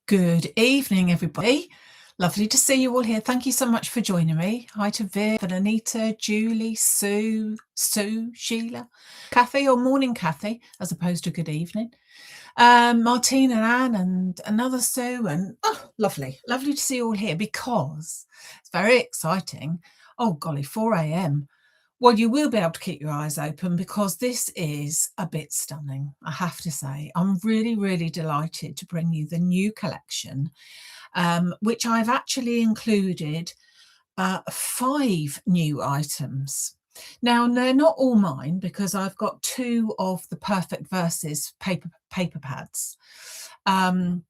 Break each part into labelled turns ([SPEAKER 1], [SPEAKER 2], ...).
[SPEAKER 1] Good evening, everybody. Lovely to see you all here. Thank you so much for joining me. Hi to Viv and Anita, Julie, Sue, Sheila, Kathy, or morning Kathy, as opposed to good evening. Martine and Anne and another Sue, and lovely to see you all here because it's very exciting. Oh golly, 4 a.m. Well, you will be able to keep your eyes open because this is a bit stunning, I have to say. I'm really delighted to bring you the new collection, which I've actually included 5 new items. Now, they're not all mine because I've got 2 of the Perfect Verses paper pads. And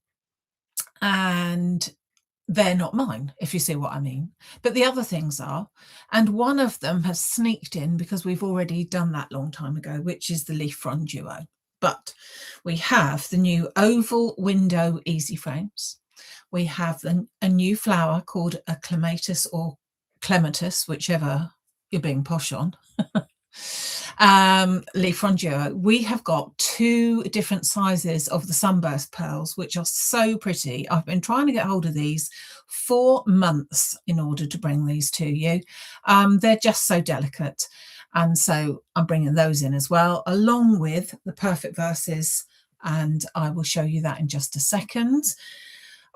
[SPEAKER 1] they're not mine, if you see what I mean. But the other things are. And one of them has sneaked in because we've already done that long time ago, which is the Leaf Frond Duo. But we have the new oval window EasyFrames. We have a new flower called a clematis or clematis, whichever you're being posh on. Leaf Frond Duo. We have got 2 different sizes of the sunburst pearls, which are so pretty. I've been trying to get hold of these for months in order to bring these to you. They're just so delicate, and so I'm bringing those in as well, along with the Perfect Verses, and I will show you that in just a second.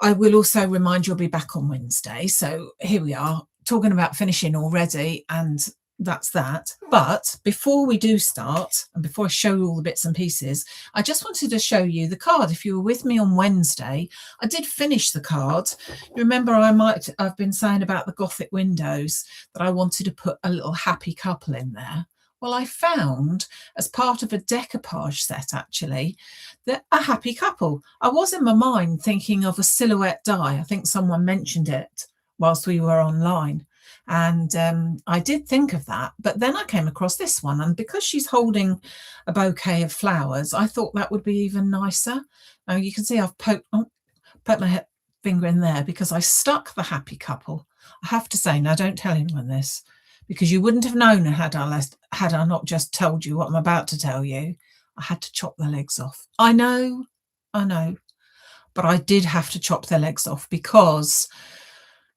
[SPEAKER 1] I will also remind you I'll be back on Wednesday. So here we are, talking about finishing already, and that's that. But before we do start, and before I show you all the bits and pieces, I just wanted to show you the card. If you were with me on Wednesday, I did finish the card. You remember I've been saying about the Gothic windows that I wanted to put a little happy couple in there. Well, I found, as part of a decoupage set actually, that a happy couple. I was in my mind thinking of a silhouette die. I think someone mentioned it whilst we were online. And I did think of that, but then I came across this one, and because she's holding a bouquet of flowers, I thought that would be even nicer. Now you can see I've poked my finger in there because I stuck the happy couple. I have to say, now don't tell anyone this, because you wouldn't have known had I not just told you what I'm about to tell you. I had to chop their legs off. I know, but I did have to chop their legs off because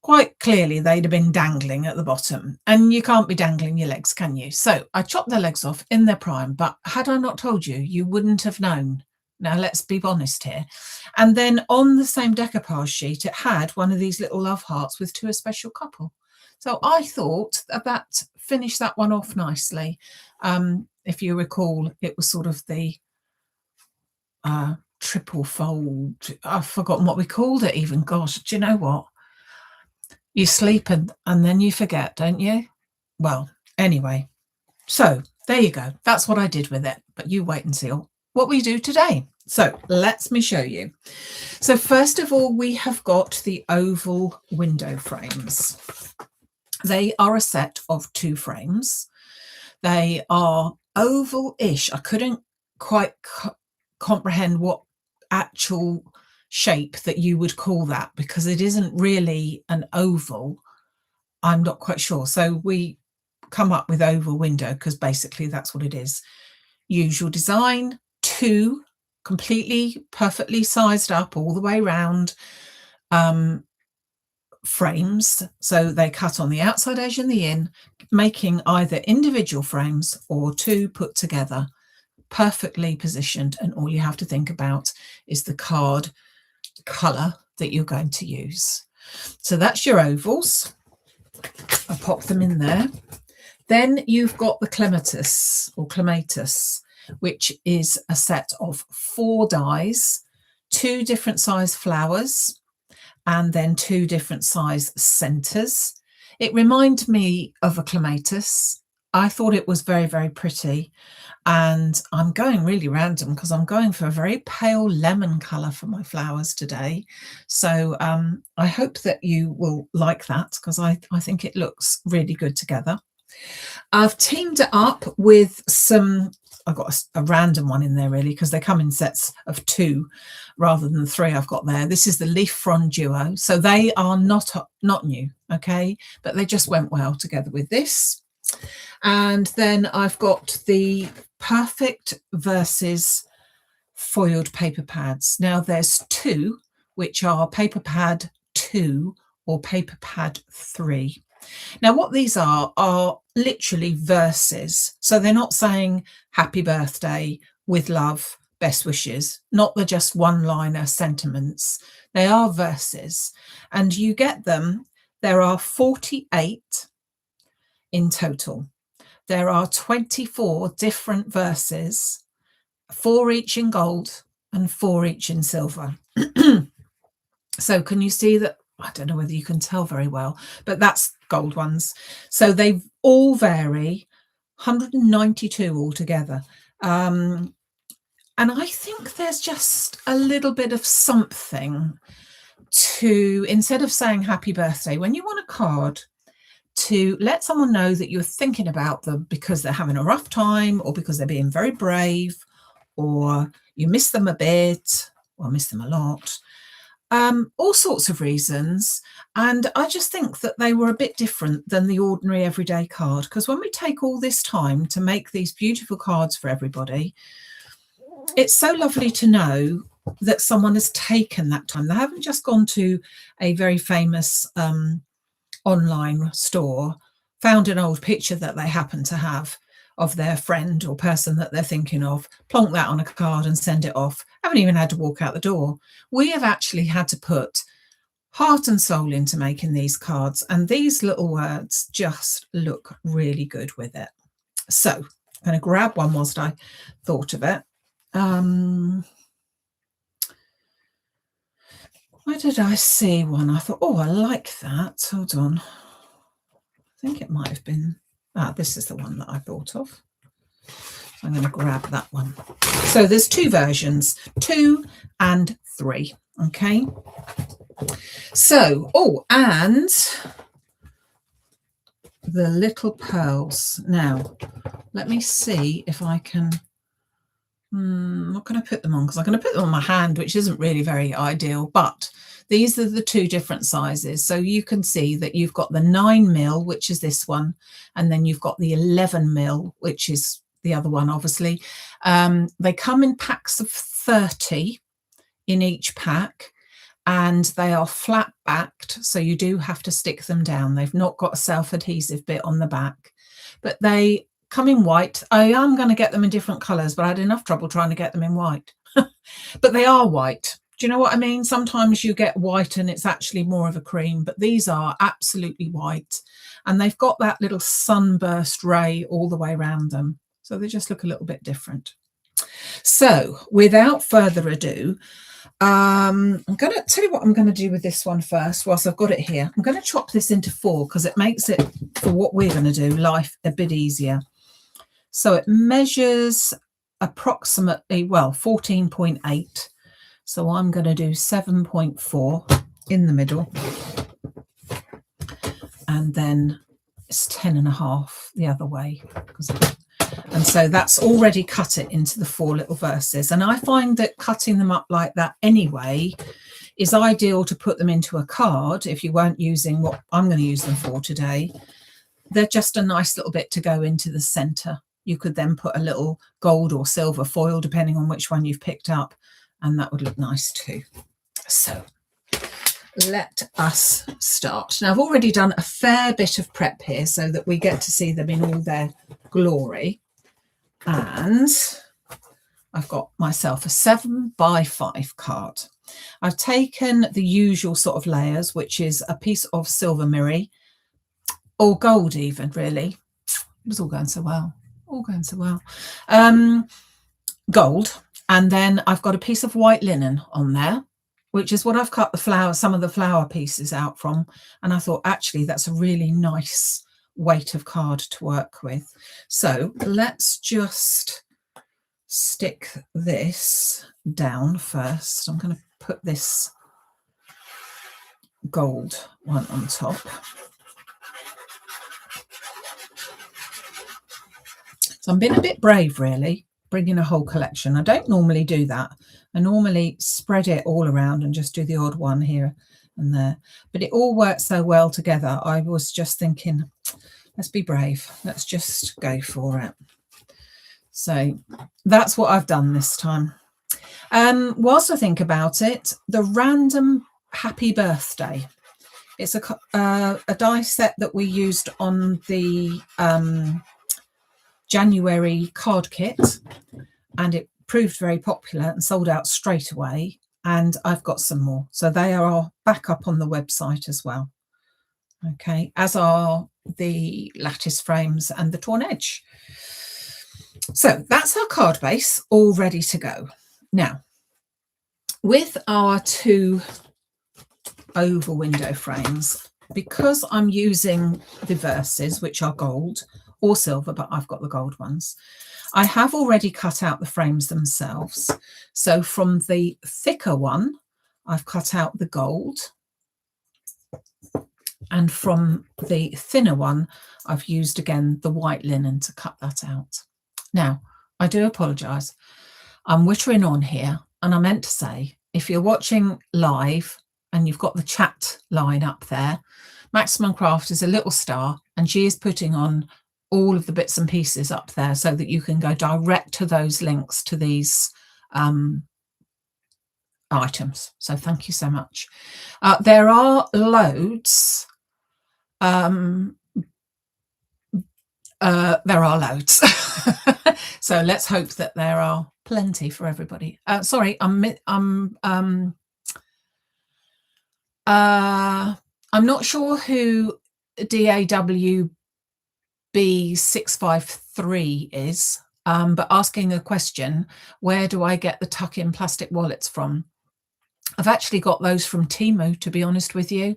[SPEAKER 1] quite clearly they'd have been dangling at the bottom, and you can't be dangling your legs, can you? So I chopped their legs off in their prime, but had I not told you, you wouldn't have known. Now let's be honest here. And then on the same decoupage sheet, it had one of these little love hearts with To a Special Couple. So I thought that finished that one off nicely. If you recall, it was sort of the triple fold. I've forgotten what we called it even. Gosh, do you know what? You sleep and then you forget, don't you? Well, anyway, so there you go. That's what I did with it. But you wait and see what we do today. So let me show you. So first of all, we have got the oval window frames. They are a set of 2 frames. They are oval-ish. I couldn't quite comprehend what actual shape that you would call that, because it isn't really an oval. I'm not quite sure. So we come up with oval window because basically that's what it is. Usual design, 2 completely perfectly sized up all the way around frames. So they cut on the outside edge and the in, making either individual frames or 2 put together, perfectly positioned, and all you have to think about is the card colour that you're going to use. So that's your ovals. I pop them in there. Then you've got the clematis or clematis, which is a set of 4 dies, 2 different size flowers, and then 2 different size centres. It reminded me of a clematis. I thought it was very pretty, and I'm going really random because I'm going for a very pale lemon colour for my flowers today. So I hope that you will like that because I think it looks really good together. I've teamed it up with some, I've got a random one in there really because they come in sets of 2 rather than the 3 I've got there. This is the Leaf Frond Duo. So they are not new, okay, but they just went well together with this. And then I've got the Perfect Verses foiled paper pads. Now there's 2 which are paper pad 2 or paper pad 3. Now, what these are literally verses. So they're not saying happy birthday, with love, best wishes, not the just one-liner sentiments. They are verses, and you get them. There are 48 in total. There are 24 different verses, 4 each in gold and 4 each in silver. So can you see that? I don't know whether you can tell very well, but that's gold ones. So they all vary, 192 altogether. And I think there's just a little bit of something to, instead of saying happy birthday, when you want a card to let someone know that you're thinking about them because they're having a rough time, or because they're being very brave, or you miss them a bit, or miss them a lot. All sorts of reasons. And I just think that they were a bit different than the ordinary everyday card, because when we take all this time to make these beautiful cards for everybody, it's so lovely to know that someone has taken that time. They haven't just gone to a very famous online store, found an old picture that they happen to have of their friend or person that they're thinking of, plonk that on a card and send it off. Haven't even had to walk out the door. We have actually had to put heart and soul into making these cards, and these little words just look really good with it. So I'm going to grab one whilst I thought of it. Where did I see one? I thought, oh, I like that. Hold on. I think it might have been, this is the one that I thought of. So I'm going to grab that one. So there's 2 versions, 2 and 3. Okay. So, oh, and the little pearls. Now, let me see if I can. What can I put them on? Because I'm going to put them on my hand, which isn't really very ideal, but these are the 2 different sizes. So you can see that you've got the 9mm, which is this one, and then you've got the 11mm, which is the other one, obviously. They come in packs of 30 in each pack, and they are flat backed, so you do have to stick them down. They've not got a self-adhesive bit on the back, but they come in white. I am going to get them in different colours, but I had enough trouble trying to get them in white. But they are white. Do you know what I mean? Sometimes you get white and it's actually more of a cream, but these are absolutely white, and they've got that little sunburst ray all the way around them, so they just look a little bit different. So without further ado, I'm going to tell you what I'm going to do with this one first. Whilst I've got it here, I'm going to chop this into 4 because it makes it, for what we're going to do, life a bit easier. So it measures approximately, well, 14.8. So I'm going to do 7.4 in the middle, and then it's 10.5 the other way. And so that's already cut it into the 4 little verses. And I find that cutting them up like that anyway is ideal to put them into a card if you weren't using what I'm going to use them for today. They're just a nice little bit to go into the centre. You could then put a little gold or silver foil, depending on which one you've picked up, and that would look nice too. So let us start. Now, I've already done a fair bit of prep here so that we get to see them in all their glory. And I've got myself a 7x5 card. I've taken the usual sort of layers, which is a piece of silver mirror, or gold even, really. It was all going so well. All going so well. Gold. And then I've got a piece of white linen on there, which is what I've cut the flower, some of the flower pieces out from. And I thought, actually, that's a really nice weight of card to work with. So let's just stick this down first. I'm going to put this gold one on top. So I'm being a bit brave, really, bringing a whole collection. I don't normally do that. I normally spread it all around and just do the odd one here and there. But it all works so well together. I was just thinking, let's be brave. Let's just go for it. So that's what I've done this time. Whilst I think about it, the random happy birthday. It's a die set that we used on the January card kit, and it proved very popular and sold out straight away. And I've got some more, so they are back up on the website as well. Okay, as are the lattice frames and the torn edge. So that's our card base all ready to go. Now, with our 2 oval window frames, because I'm using the verses, which are gold or silver, but I've got the gold ones, I have already cut out the frames themselves. So from the thicker one, I've cut out the gold. And from the thinner one, I've used again the white linen to cut that out. Now, I do apologise. I'm wittering on here, and I meant to say, if you're watching live and you've got the chat line up there, Maximumcrafts is a little star, and she is putting on all of the bits and pieces up there so that you can go direct to those links to these items. So thank you so much. There are loads. There are loads. So let's hope that there are plenty for everybody. Sorry, I'm not sure who DAWB653 is, but asking a question, where do I get the tuck-in plastic wallets from? I've actually got those from Temu, to be honest with you.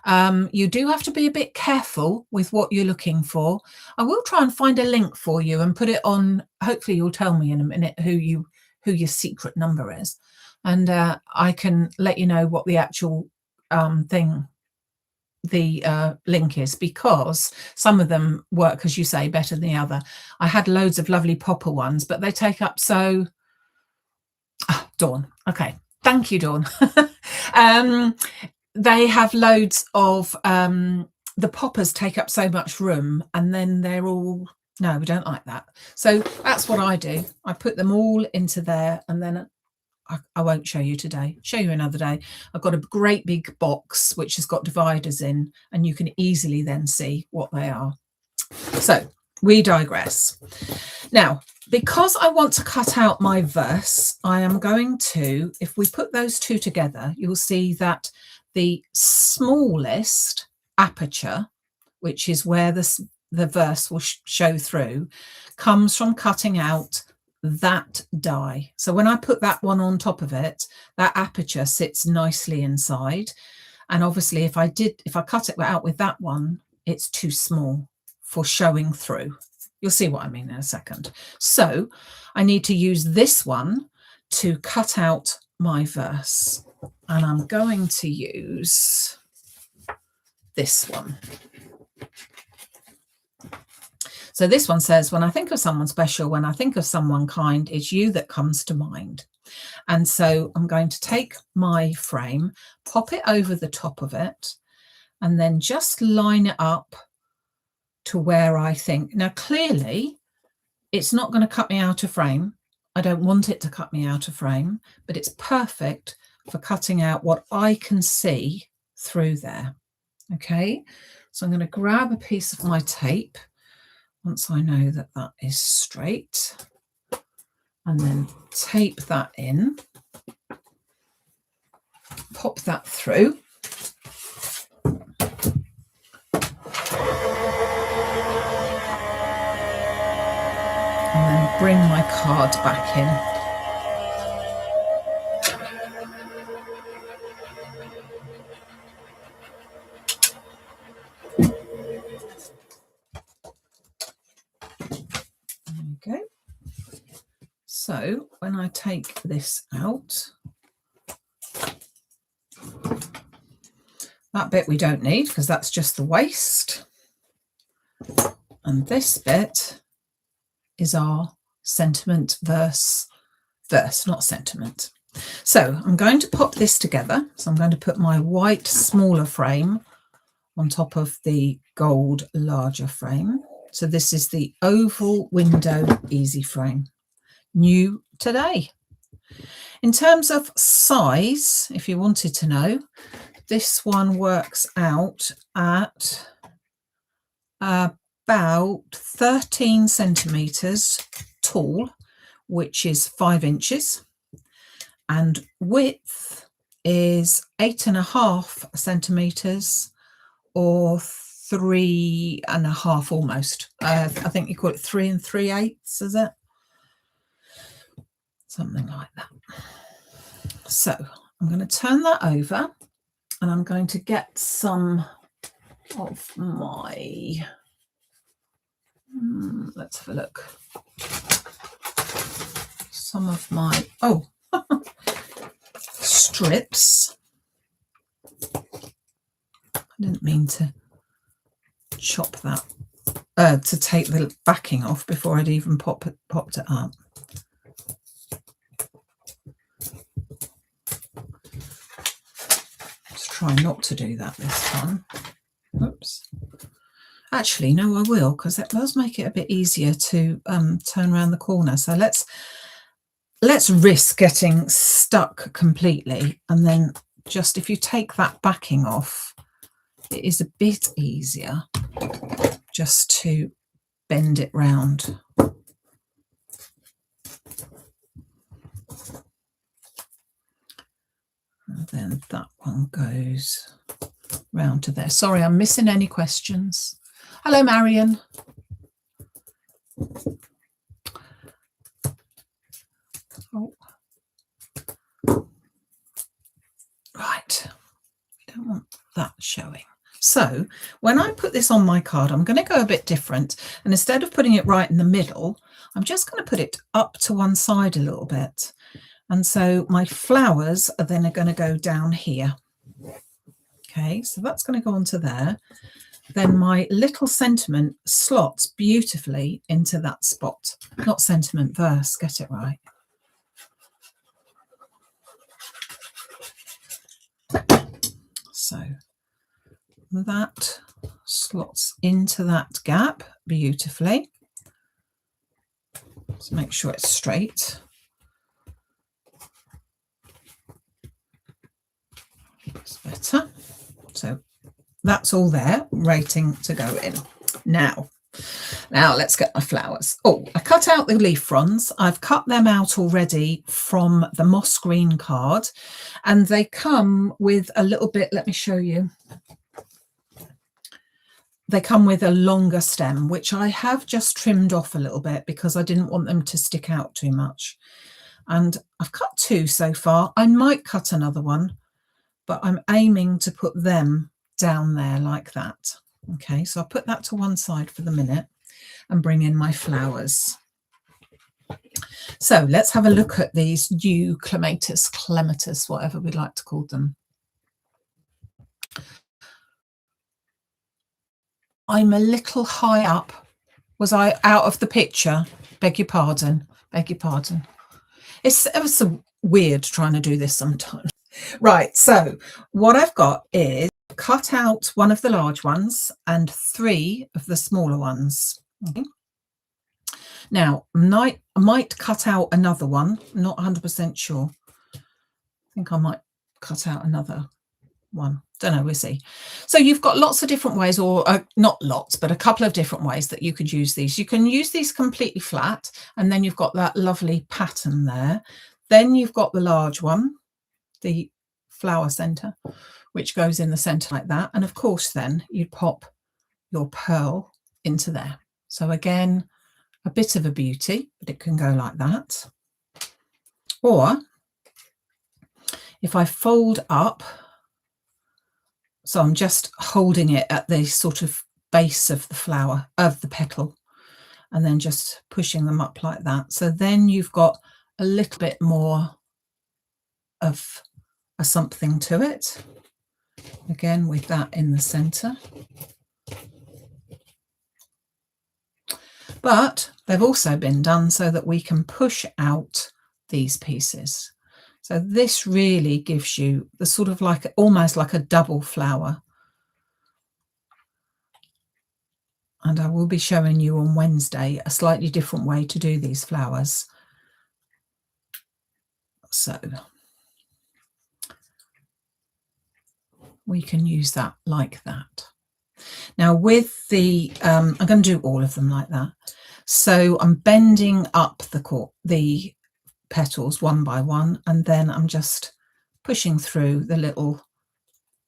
[SPEAKER 1] You do have to be a bit careful with what you're looking for. I will try and find a link for you and put it on. Hopefully you'll tell me in a minute who your secret number is, and I can let you know what the actual link is, because some of them work, as you say, better than the other. I had loads of lovely popper ones, but they take up so... Oh, Dawn. Okay. Thank you, Dawn. They have loads of... the poppers take up so much room, and then they're all... No, we don't like that. So that's what I do. I put them all into there, and then I won't show you today. Show you another day. I've got a great big box which has got dividers in, and you can easily then see what they are. So we digress. Now, because I want to cut out my verse, I am going to, if we put those two together, you'll see that the smallest aperture, which is where the verse will show through, comes from cutting out that die. So when I put that one on top of it, that aperture sits nicely inside. And obviously if I cut it out with that one, it's too small for showing through. You'll see what I mean in a second. So I need to use this one to cut out my verse, and I'm going to use this one. So this one says, when I think of someone special, when I think of someone kind, it's you that comes to mind. And so I'm going to take my frame, pop it over the top of it, and then just line it up to where I think. Now, clearly, it's not going to cut me out of frame. I don't want it to cut me out of frame, but it's perfect for cutting out what I can see through there. Okay, so I'm going to grab a piece of my tape once I know that that is straight, and then tape that in, pop that through, and then bring my card back in. There we go. So when I take this out, that bit we don't need because that's just the waste. And this bit is our sentiment verse, not sentiment. So I'm going to pop this together. So I'm going to put my white smaller frame on top of the gold larger frame. So this is the oval window EasyFrame, new today. In terms of size, if you wanted to know, this one works out at about 13 centimetres tall, which is 5 inches, and width is 8.5 centimetres, or 3.5 almost. I think you call it 3 3/8, is it? Something like that. So I'm going to turn that over, and I'm going to get some of my, let's have a look, some of my, strips. I didn't mean to chop that, to take the backing off before I'd even popped it up. Let's try not to do that this time. Oops. Actually, no, I will, because that does make it a bit easier to turn around the corner. So let's risk getting stuck completely, and then just if you take that backing off, it is a bit easier just to bend it round. And then that one goes round to there. Sorry, I'm missing any questions. Hello, Marion. Oh. Right, we don't want that showing. So when I put this on my card, I'm going to go a bit different, and instead of putting it right in the middle, I'm just going to put it up to one side a little bit. And so my flowers are then going to go down here. Okay, so that's going to go onto there. Then my little sentiment slots beautifully into that spot. Not sentiment, verse, get it right. So that slots into that gap beautifully. Let's make sure it's straight. That's better. So that's all there, waiting to go in. Now let's get my flowers. Oh, I cut out the leaf fronds. I've cut them out already from the moss green card, and they come with a little bit, let me show you. They come with a longer stem, which I have just trimmed off a little bit because I didn't want them to stick out too much. And I've cut 2 so far. I might cut another one, but I'm aiming to put them down there like that. Okay, so I'll put that to one side for the minute and bring in my flowers. So let's have a look at these new clematis, whatever we'd like to call them. I'm a little high up. Was I out of the picture? Beg your pardon. Beg your pardon. It's ever so weird trying to do this sometimes. Right, so what I've got is cut out one of the large ones and 3 of the smaller ones. Okay. Now, I might cut out another one. I'm not 100% sure. I think I might cut out another one. Don't know, we'll see. So you've got lots of different ways, or not lots, but a couple of different ways that you could use these. You can use these completely flat, and then you've got that lovely pattern there. Then you've got the large one, the flower center, which goes in the center like that. And of course, then you'd pop your pearl into there. So again, a bit of a beauty, but it can go like that. Or if I fold up, so I'm just holding it at the sort of base of the flower, of the petal, and then just pushing them up like that. So then you've got a little bit more of a something to it. Again, with that in the center. But they've also been done so that we can push out these pieces. So this really gives you the sort of like almost like a double flower. And I will be showing you on Wednesday a slightly different way to do these flowers. So we can use that like that. Now with the, I'm going to do all of them like that. So I'm bending up the petals one by one, and then I'm just pushing through the little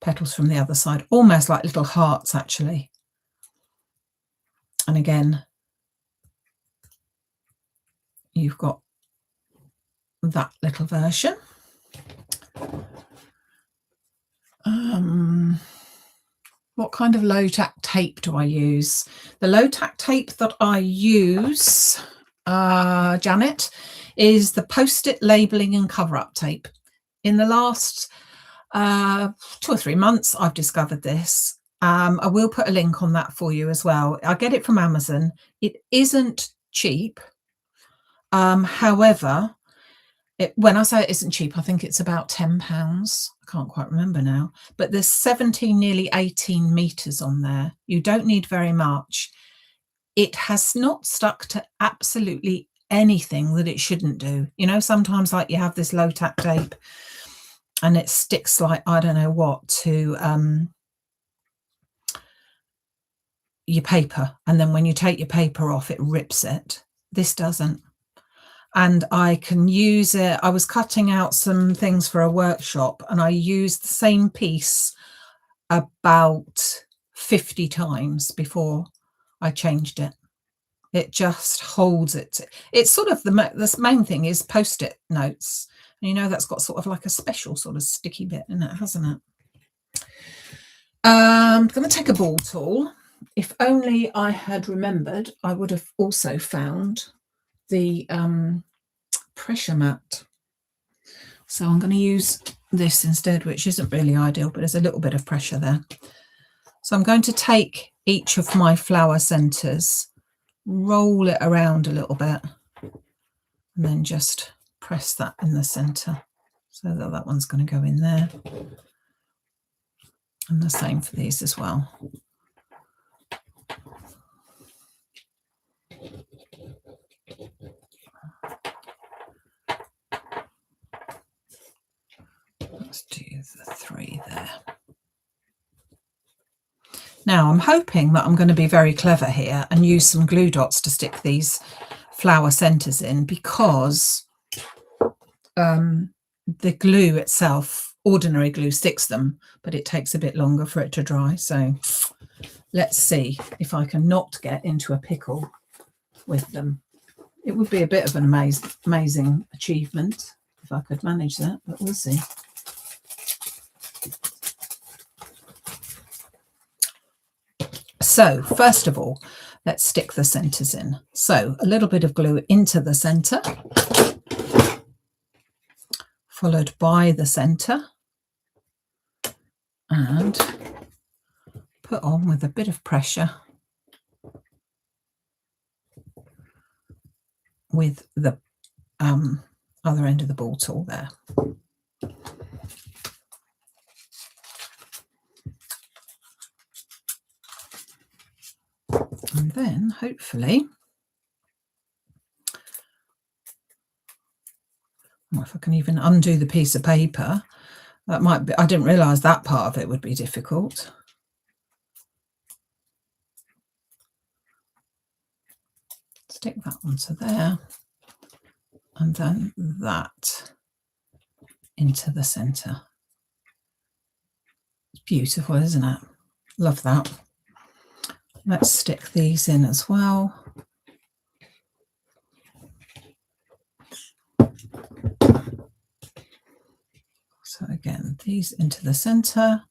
[SPEAKER 1] petals from the other side, almost like little hearts actually. And again, you've got that little version. What kind of low tack tape do I use? The low tack tape that I use, Janet, is the Post-it labelling and cover-up tape. In the last 2 or 3 months, I've discovered this. I will put a link on that for you as well. I get it from Amazon. It isn't cheap. However, when I say it isn't cheap, I think it's about £10. I can't quite remember now, but there's 17, nearly 18 meters on there. You don't need very much. It has not stuck to absolutely anything that it shouldn't do. You know, sometimes like you have this low tack tape and it sticks like, I don't know what, to your paper. And then when you take your paper off, it rips it. This doesn't. And I can use it. I was cutting out some things for a workshop and I used the same piece about 50 times before I changed it. It just holds it. It's sort of the main thing is Post-it notes. And you know, that's got sort of like a special sort of sticky bit in it, hasn't it? I'm going to take a ball tool. If only I had remembered, I would have also found the pressure mat. So I'm going to use this instead, which isn't really ideal, but there's a little bit of pressure there. So I'm going to take each of my flower centers, roll it around a little bit, and then just press that in the center so that that one's going to go in there. And the same for these as well. Let's do the 3 there. Now I'm hoping that I'm going to be very clever here and use some glue dots to stick these flower centers in, because the glue itself, ordinary glue, sticks them, but it takes a bit longer for it to dry. So let's see if I can not get into a pickle with them. It would be a bit of an amazing achievement if I could manage that, but we'll see. So first of all, let's stick the centers in. So a little bit of glue into the center, followed by the center, and put on with a bit of pressure with the other end of the ball tool there. And then hopefully, if I can even undo the piece of paper, that might be, I didn't realise that part of it would be difficult. Stick that onto there, and then that into the centre. It's beautiful, isn't it? Love that. Let's stick these in as well. So again, these into the centre.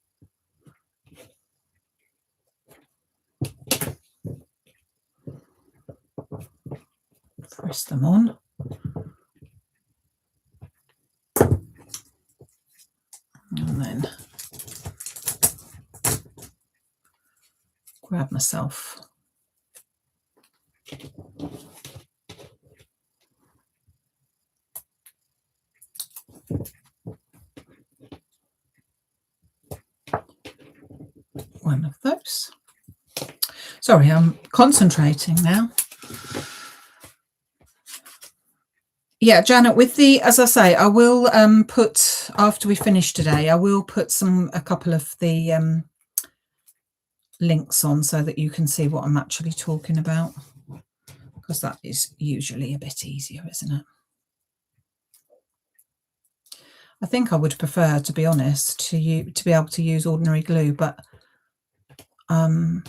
[SPEAKER 1] Press them on. And then grab myself one of those. Sorry, I'm concentrating now. yeah, Janet, with the, as I say, I will put, after we finish today, I will put a couple of the links on so that you can see what I'm actually talking about, because that is usually a bit easier, isn't it? I think I would prefer, to be honest, to be able to use ordinary glue, but the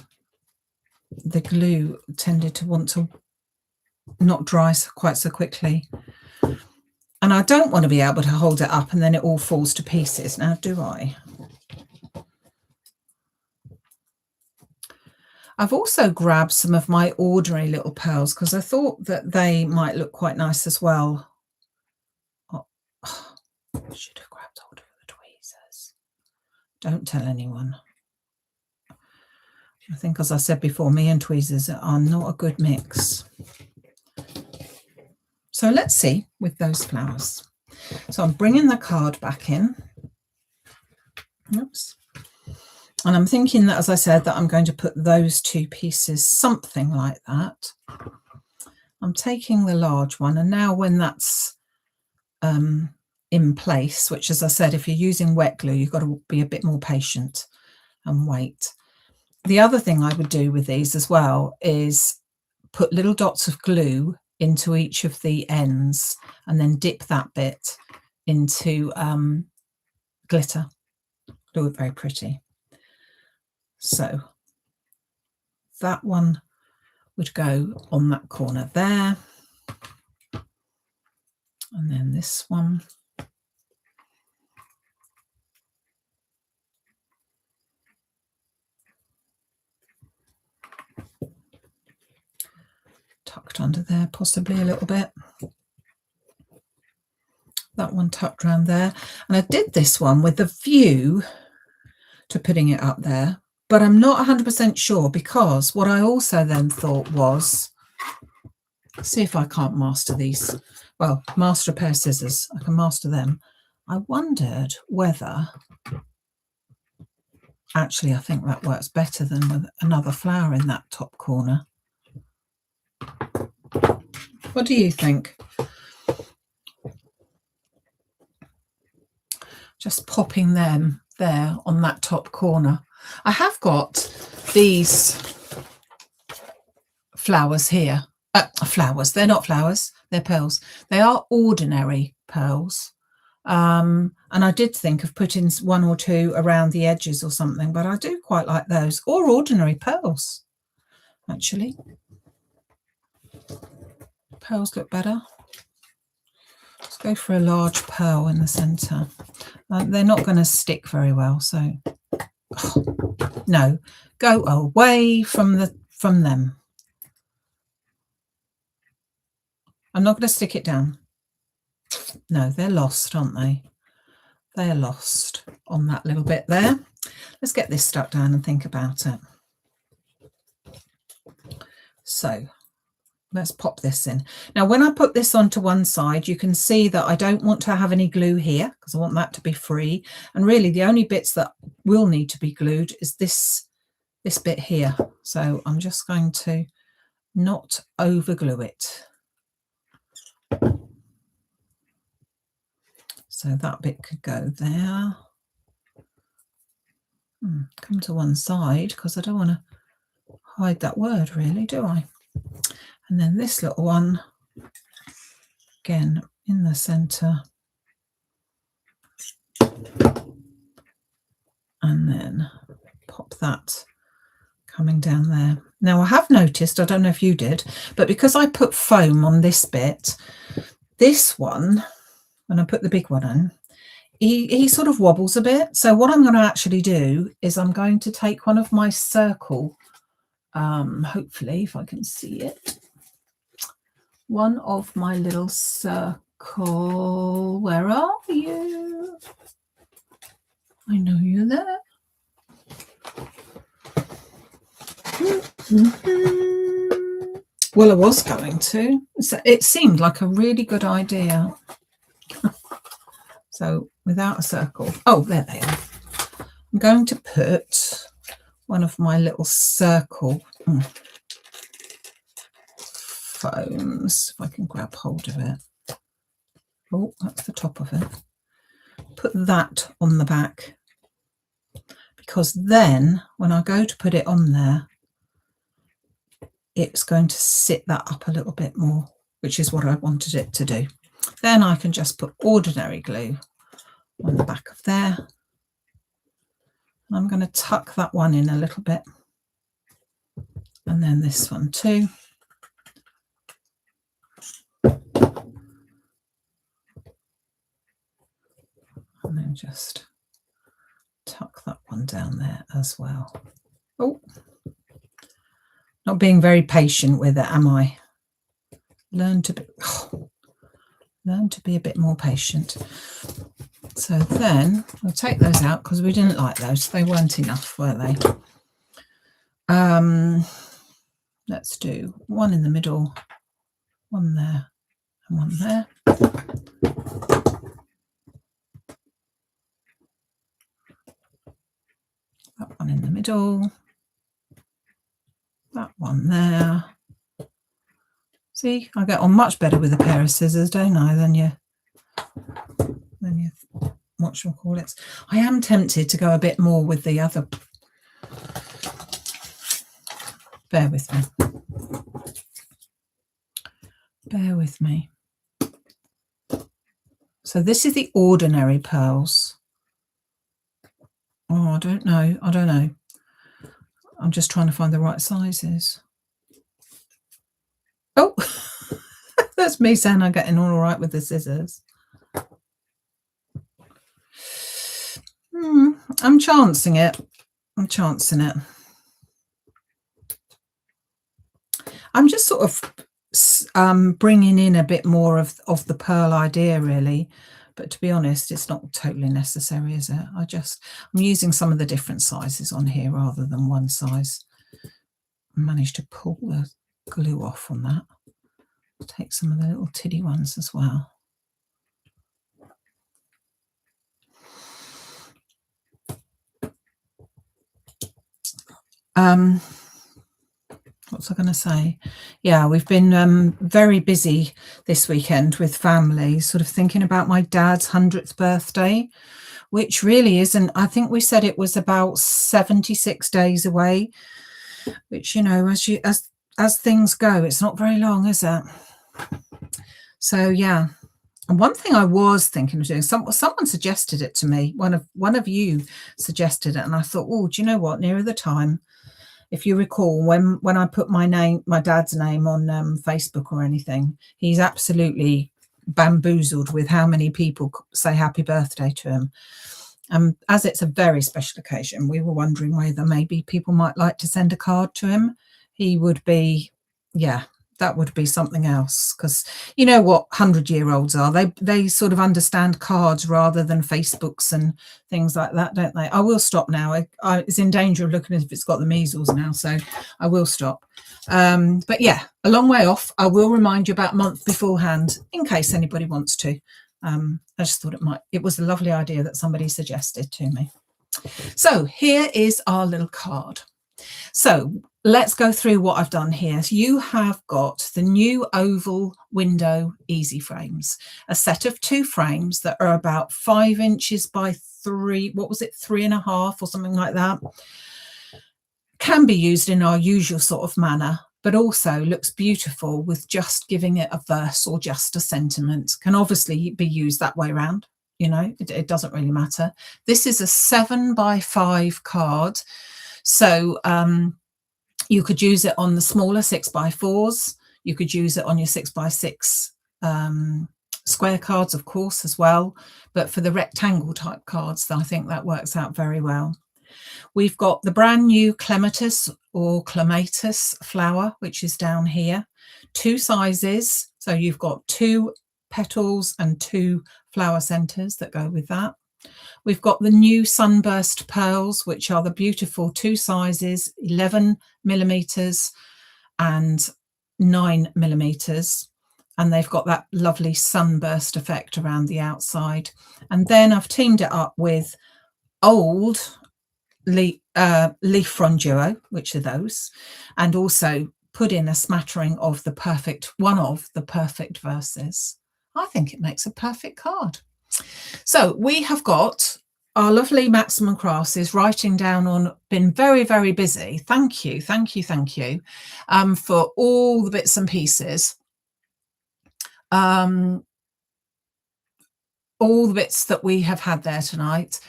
[SPEAKER 1] glue tended to want to not dry quite so quickly. And I don't want to be able to hold it up and then it all falls to pieces. Now, do I? I've also grabbed some of my ordinary little pearls because I thought that they might look quite nice as well. Oh, I should have grabbed hold of the tweezers. Don't tell anyone. I think, as I said before, me and tweezers are not a good mix. So let's see with those flowers. So I'm bringing the card back in. Oops. And I'm thinking that, as I said, that I'm going to put those two pieces, something like that. I'm taking the large one, and now when that's in place, which, as I said, if you're using wet glue, you've got to be a bit more patient and wait. The other thing I would do with these as well is put little dots of glue into each of the ends and then dip that bit into glitter. It'll look very pretty. So that one would go on that corner there. And then this one. Tucked under there, possibly a little bit. That one tucked around there. And I did this one with a view to putting it up there, but I'm not 100% sure, because what I also then thought was, see if I can't master these. Well, master a pair of scissors. I can master them. I wondered whether, actually, I think that works better than with another flower in that top corner. What do you think? Just popping them there on that top corner. I have got these flowers here. Flowers, they're not flowers, they're pearls. They are ordinary pearls. And I did think of putting one or two around the edges or something, but I do quite like those, or ordinary pearls, actually. Pearls look better. Let's go for a large pearl in the centre. They're not going to stick very well, so no, go away from them. I'm not going to stick it down. No, they're lost, aren't they? They are lost on that little bit there. Let's get this stuck down and think about it. So let's pop this in. Now, when I put this onto one side, you can see that I don't want to have any glue here because I want that to be free. And really, the only bits that will need to be glued is this bit here. So I'm just going to not over glue it. So that bit could go there. Come to one side because I don't want to hide that word, really, do I? And then this little one, again, in the centre. And then pop that coming down there. Now, I have noticed, I don't know if you did, but because I put foam on this bit, this one, when I put the big one in, he sort of wobbles a bit. So what I'm going to actually do is I'm going to take one of my circle, hopefully, if I can see it, one of my little circle. Where are you? I know you're there. Well, I was going to. It seemed like a really good idea. So without a circle. Oh, there they are. I'm going to put one of my little circle foams, if I can grab hold of it. oh, that's the top of it. Put that on the back, because then when I go to put it on there, it's going to sit that up a little bit more, which is what I wanted it to do. Then I can just put ordinary glue on the back of there. And I'm going to tuck that one in a little bit. And then this one too. And then just tuck that one down there as well. Oh, not being very patient with it, am I? Learn to be a bit more patient. So then we'll take those out because we didn't like those. They weren't enough, were they? Let's do one in the middle, one there, and one there. That one in the middle, that one there. See, I get on much better with a pair of scissors, don't I, than you what shall I call it? I am tempted to go a bit more with the other. Bear with me. Bear with me. So this is the ordinary pearls. Oh, I don't know. I'm just trying to find the right sizes. Oh, that's me saying I'm getting all right with the scissors. I'm chancing it. I'm just sort of bringing in a bit more of the pearl idea, really. But to be honest, it's not totally necessary, is it? I'm using some of the different sizes on here rather than one size. I managed to pull the glue off on that. I'll take some of the little tiddy ones as well. What's I going to say? Yeah, we've been very busy this weekend with family, sort of thinking about my dad's 100th birthday, which really isn't. I think we said it was about 76 days away, which, you know, as things go, it's not very long, is it? So yeah. And one thing I was thinking of doing, someone suggested it to me. One of you suggested it, and I thought, oh, do you know what? Nearer the time, if you recall, when I put my dad's name on Facebook or anything, he's absolutely bamboozled with how many people say happy birthday to him. As it's a very special occasion, we were wondering whether maybe people might like to send a card to him. He would be, yeah, that would be something else, because you know what 100-year-olds are. They sort of understand cards rather than Facebooks and things like that, don't they? I will stop now. It's in danger of looking as if it's got the measles now, so I will stop. But yeah, a long way off. I will remind you about a month beforehand in case anybody wants to. I just thought it was a lovely idea that somebody suggested to me. So here is our little card. So let's go through what I've done here. So you have got the new oval window EasyFrames, a set of 2 frames that are about 5 inches by 3, what was it, 3.5 or something like that. Can be used in our usual sort of manner, but also looks beautiful with just giving it a verse or just a sentiment. Can obviously be used that way around, you know, it doesn't really matter. This is a 7 by 5 card. So you could use it on the smaller 6x4s. You could use it on your 6x6 square cards, of course, as well. But for the rectangle type cards, I think that works out very well. We've got the brand new clematis or clematis flower, which is down here. 2 sizes. So you've got 2 petals and 2 flower centers that go with that. We've got the new sunburst pearls, which are the beautiful 2 sizes, 11mm and 9mm. And they've got that lovely sunburst effect around the outside. And then I've teamed it up with old leaf frond duo, which are those, and also put in a smattering of one of the perfect verses. I think it makes a perfect card. So we have got our lovely Maximum Crafts is writing down on, been very, very busy. Thank you, thank you, thank you for all the bits and pieces. All the bits that we have had there tonight.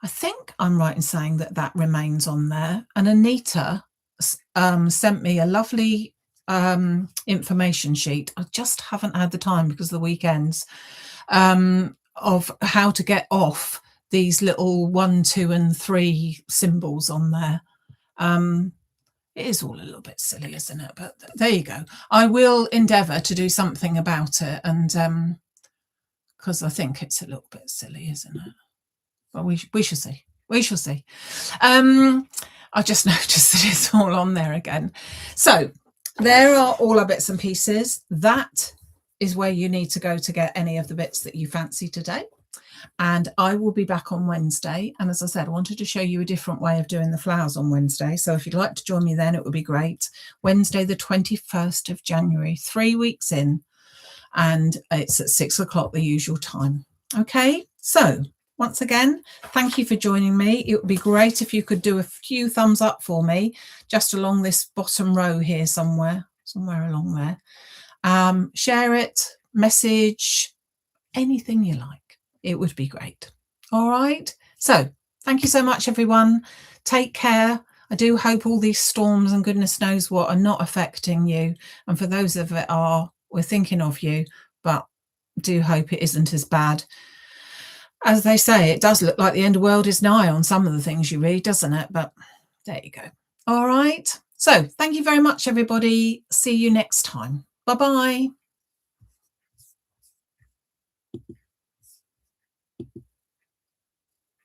[SPEAKER 1] I think I'm right in saying that that remains on there. And Anita sent me a lovely information sheet. I just haven't had the time because of the weekends of how to get off these little 1, 2 and 3 symbols on there. It is all a little bit silly, isn't it? But there you go. I will endeavour to do something about it, and because I think it's a little bit silly, isn't it? But we shall see. We shall see. I just noticed that it's all on there again. So there are all our bits and pieces. That is where you need to go to get any of the bits that you fancy today. And I will be back on Wednesday. And as I said, I wanted to show you a different way of doing the flowers on Wednesday. So if you'd like to join me then, it would be great. Wednesday, the 21st of January, 3 weeks in, and it's at 6 o'clock, the usual time. Okay, so once again, thank you for joining me. It would be great if you could do a few thumbs up for me, just along this bottom row here somewhere along there. Share it, message, anything you like. It would be great. All right. So thank you so much, everyone. Take care. I do hope all these storms and goodness knows what are not affecting you. And for those of it are, we're thinking of you, but do hope it isn't as bad. As they say, it does look like the end of the world is nigh on some of the things you read, doesn't it? But there you go. All right. So thank you very much, everybody. See you next time. Bye-bye.